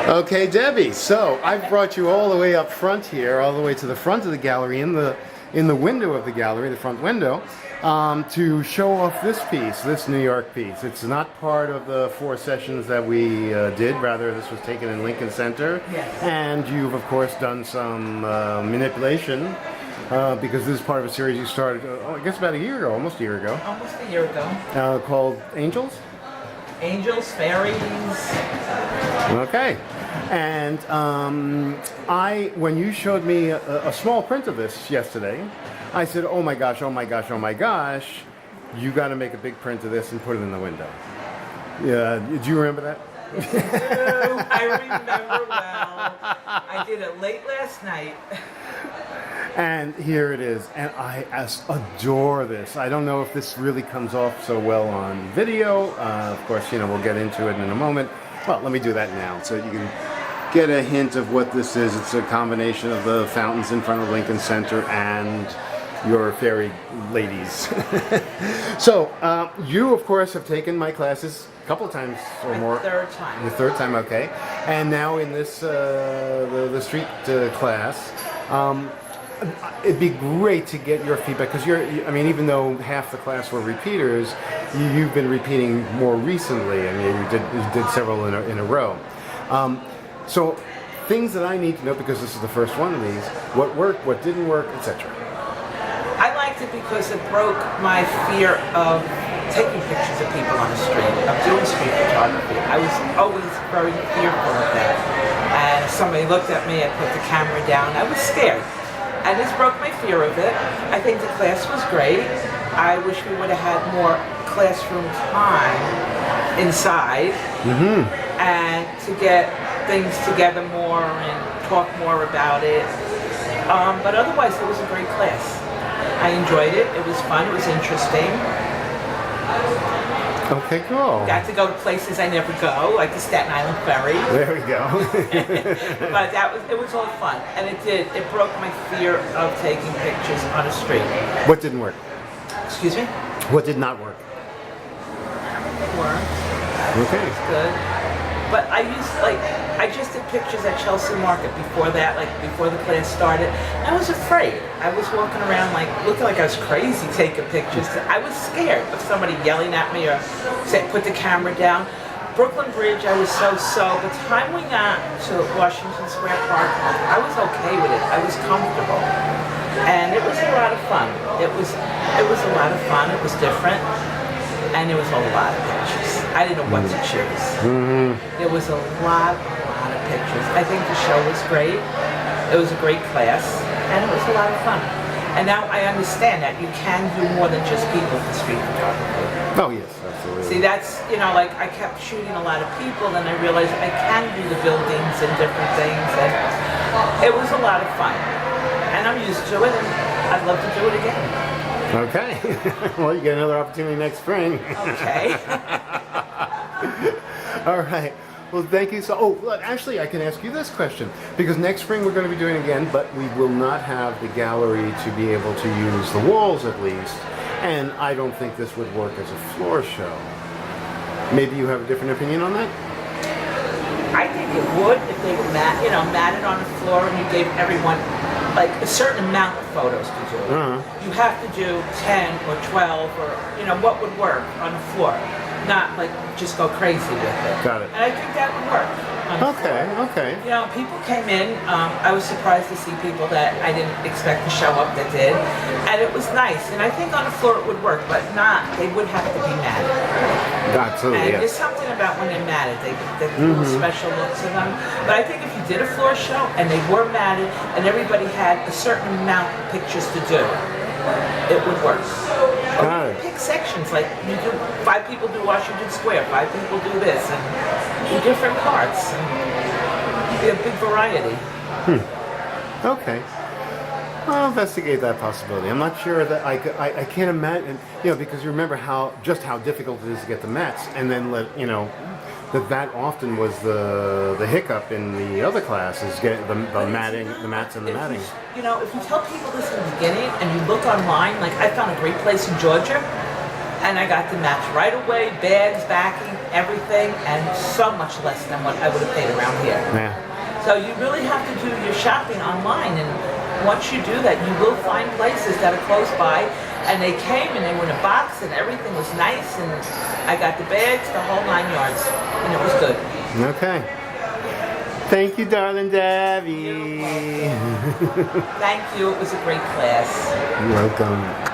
Okay, Debbie. So I've brought you all the way up front here, all the way to the front of the gallery, in the window of the gallery, the front window, to show off this piece, this New York piece. It's not part of the 4 sessions that we did. Rather, this was taken in Lincoln Center. Yes. And you've, of course, done some manipulation because this is part of a series you started, I guess, about a year ago, almost a year ago. Almost a year ago. Called Angels? Angels, fairies. Okay. And when you showed me a small print of this yesterday, I said, oh my gosh, oh my gosh, oh my gosh, you got to make a big print of this and put it in the window. Yeah, do you remember that? I remember well. I did it late last night. And here it is, and I adore this. I don't know if this really comes off so well on video. Of course, we'll get into it in a moment. Well, let me do that now so you can get a hint of what this is. It's a combination of the fountains in front of Lincoln Center and your fairy ladies. So, you, of course, have taken my classes a couple of times or more. The third time. The third time, okay. And now in this, the street class, it'd be great to get your feedback because even though half the class were repeaters, you've been repeating more recently. I mean, you did several in a row. So things that I need to know, because this is the first one of these: what worked, what didn't work, etc. I liked it because it broke my fear of taking pictures of people on the street, of doing street photography. I was always very fearful of that. And if somebody looked at me, I put the camera down, I was scared. And this broke my fear of it. I think the class was great. I wish we would have had more classroom time inside and to get things together more and talk more about it. But otherwise, it was a great class. I enjoyed it. It was fun. It was interesting. Okay, cool. Got to go to places I never go, like the Staten Island Ferry. There we go. But it was all fun, and it broke my fear of taking pictures on a street. What didn't work? Excuse me? What did not work? Okay. It's good. But I just did pictures at Chelsea Market before that, before the class started. I was afraid. I was walking around looking like I was crazy taking pictures. I was scared of somebody yelling at me or say, put the camera down. Brooklyn Bridge, I was so. By the time we got to Washington Square Park, I was okay with it. I was comfortable. And it was a lot of fun. It was a lot of fun. It was different. And it was a lot of pictures. I didn't know what to choose. There was a lot of pictures. I think the show was great. It was a great class, and it was a lot of fun. And now I understand that you can do more than just people for street photography. Oh yes, absolutely. See, that's, I kept shooting a lot of people, and I realized I can do the buildings and different things, and it was a lot of fun. And I'm used to it, and I'd love to do it again. Okay. Well, you get another opportunity next spring. Okay. All right. Well, thank you. So, actually, I can ask you this question, because next spring we're going to be doing it again, but we will not have the gallery to be able to use the walls, at least. And I don't think this would work as a floor show. Maybe you have a different opinion on that? I think it would if they were matted on the floor and you gave everyone a certain amount of photos to do. You have to do 10 or 12 or what would work on the floor, not just go crazy with it. Got it. And I think that would work. Okay. People came in. I was surprised to see people that I didn't expect to show up that did, and it was nice. And I think on the floor it would work, but they would have to be matted. Absolutely. And there's something about when they're matted, they little special look to them. But I think if you did a floor show and they were matted and everybody had a certain amount of pictures to do, it would work. Or you pick sections, you do 5 people do Washington Square, 5 people do this, and do different parts. And be a big variety. Okay. I'll investigate that possibility. I'm not sure that I can't imagine, because you remember how difficult it is to get the mats, and then that often was the hiccup in the other classes, getting the mats and the matting. If you tell people this in the beginning and you look online, I found a great place in Georgia, And I got the match right away, bags, backing, everything, and so much less than what I would have paid around here. Yeah. So you really have to do your shopping online, and once you do that, you will find places that are close by, and they came and they were in a box and everything was nice, and I got the bags, the whole 9 yards, and it was good. Okay. Thank you, darling Debby. Thank you, it was a great class. You're welcome.